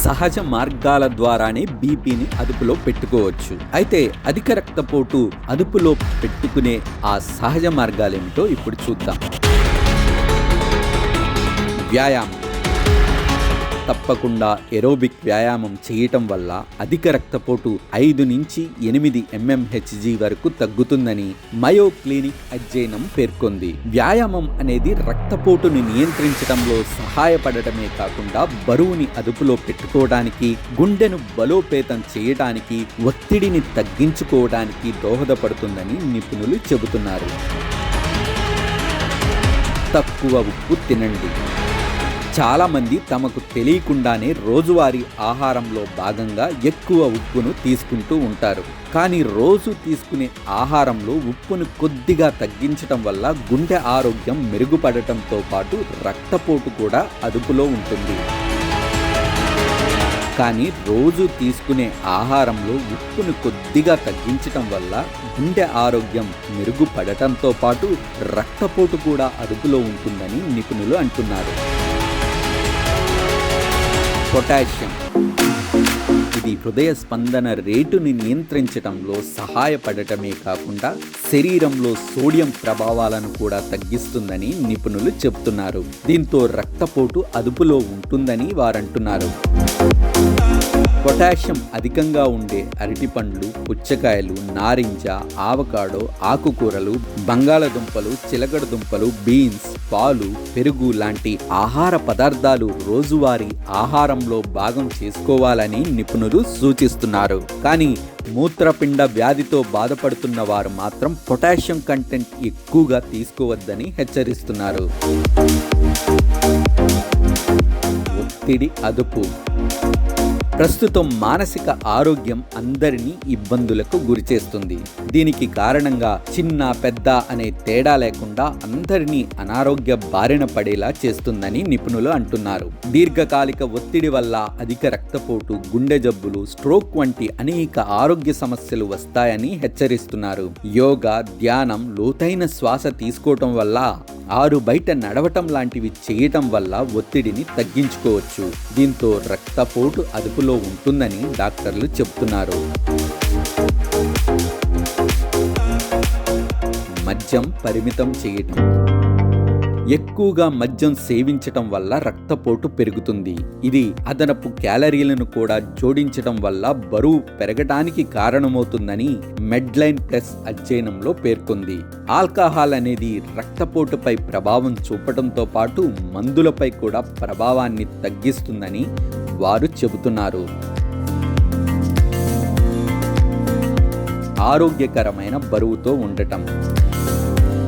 సహజ మార్గాల ద్వారానే బీపీని అదుపులో పెట్టుకోవచ్చు. అయితే అధిక రక్తపోటు అదుపులో పెట్టుకునే ఆ సహజ మార్గాలేమిటో ఇప్పుడు చూద్దాం. వ్యాయామం. తప్పకుండా ఏరోబిక్ వ్యాయామం చేయటం వల్ల అధిక రక్తపోటు 5 నుంచి 8 mmHg వరకు తగ్గుతుందని మయో క్లినిక్ అధ్యయనం పేర్కొంది. వ్యాయామం అనేది రక్తపోటుని నియంత్రించడంలో సహాయపడటమే కాకుండా బరువుని అదుపులో పెట్టుకోవడానికి, గుండెను బలోపేతం చేయడానికి, ఒత్తిడిని తగ్గించుకోవడానికి దోహదపడుతుందని నిపుణులు చెబుతున్నారు. తక్కువ ఉప్పు తినండి. చాలామంది తమకు తెలియకుండానే రోజువారీ ఆహారంలో భాగంగా ఎక్కువ ఉప్పును తీసుకుంటూ ఉంటారు. కానీ రోజు తీసుకునే ఆహారంలో ఉప్పును కొద్దిగా తగ్గించటం వల్ల గుండె ఆరోగ్యం మెరుగుపడటంతో పాటు రక్తపోటు కూడా అదుపులో ఉంటుంది. కానీ రోజు తీసుకునే ఆహారంలో ఉప్పును కొద్దిగా తగ్గించటం వల్ల గుండె ఆరోగ్యం మెరుగుపడటంతో పాటు రక్తపోటు కూడా అదుపులో ఉంటుందని నిపుణులు అంటున్నారు. పొటాషియం. ఇది హృదయ స్పందన రేటుని నియంత్రించడంలో సహాయపడటమే కాకుండా శరీరంలో సోడియం ప్రభావాలను కూడా తగ్గిస్తుందని నిపుణులు చెబుతున్నారు. దీంతో రక్తపోటు అదుపులో ఉంటుందని వారంటున్నారు. పొటాషియం అధికంగా ఉండే అరటిపండ్లు, పుచ్చకాయలు, నారింజ, ఆవకాడో, ఆకుకూరలు, బంగాళదుంపలు, చిలకడ దుంపలు, బీన్స్, పాలు, పెరుగు లాంటి ఆహార పదార్థాలు రోజువారీ ఆహారంలో భాగం చేసుకోవాలని నిపుణులు సూచిస్తున్నారు. కానీ మూత్రపిండ వ్యాధితో బాధపడుతున్న వారు మాత్రం పొటాషియం కంటెంట్ ఎక్కువగా తీసుకోవద్దని హెచ్చరిస్తున్నారు. ఒత్తిడి అదుపు. ప్రస్తుతం మానసిక ఆరోగ్యం అందరినీ ఇబ్బందులకు గురిచేస్తుంది. దీనికి కారణంగా చిన్న పెద్ద అనే తేడా లేకుండా అందరినీ అనారోగ్య బారిన పడేలా చేస్తుందని నిపుణులు అంటున్నారు. దీర్ఘకాలిక ఒత్తిడి వల్ల అధిక రక్తపోటు, గుండె జబ్బులు, స్ట్రోక్ వంటి అనేక ఆరోగ్య సమస్యలు వస్తాయని హెచ్చరిస్తున్నారు. యోగా, ధ్యానం, లోతైన శ్వాస తీసుకోవటం వల్ల, ఆరు బయట నడవటం లాంటివి చేయటం వల్ల ఒత్తిడిని తగ్గించుకోవచ్చు. దీంతో రక్తపోటు అదుపులో ఉంటుందని డాక్టర్లు చెప్తున్నారు. మద్యం పరిమితం చేయటం. ఎక్కువగా మద్యం సేవించటం వల్ల రక్తపోటు పెరుగుతుంది. ఇది అదనపు క్యాలరీలను కూడా జోడించడం వల్ల బరువు పెరగడానికి కారణమవుతుందని మెడ్లైన్ ప్లస్ అధ్యయనంలో పేర్కొంది. ఆల్కహాల్ అనేది రక్తపోటుపై ప్రభావం చూపడంతో పాటు మందులపై కూడా ప్రభావాన్ని తగ్గిస్తుందని వారు చెబుతున్నారు. ఆరోగ్యకరమైన బరువుతో ఉండటం.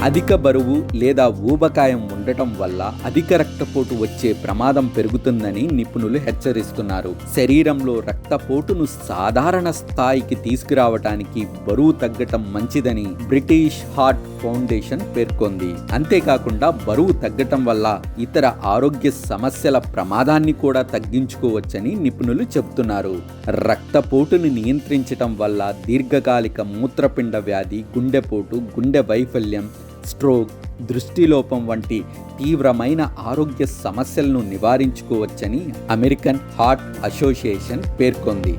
అధిక బరువు లేదా ఊబకాయం ఉండటం వల్ల అధిక రక్తపోటు వచ్చే ప్రమాదం పెరుగుతుందని నిపుణులు హెచ్చరిస్తున్నారు. శరీరంలో రక్తపోటును సాధారణ స్థాయికి తీసుకురావటానికి బరువు తగ్గటం మంచిదని బ్రిటిష్ హార్ట్ ఫౌండేషన్ పేర్కొంది. అంతేకాకుండా బరువు తగ్గటం వల్ల ఇతర ఆరోగ్య సమస్యల ప్రమాదాన్ని కూడా తగ్గించుకోవచ్చని నిపుణులు చెబుతున్నారు. రక్తపోటును నియంత్రించటం వల్ల దీర్ఘకాలిక మూత్రపిండ వ్యాధి, గుండెపోటు, గుండె వైఫల్యం, స్ట్రోక్, దృష్టిలోపం వంటి తీవ్రమైన ఆరోగ్య సమస్యలను నివారించుకోవచ్చని అమెరికన్ హార్ట్ అసోసియేషన్ పేర్కొంది.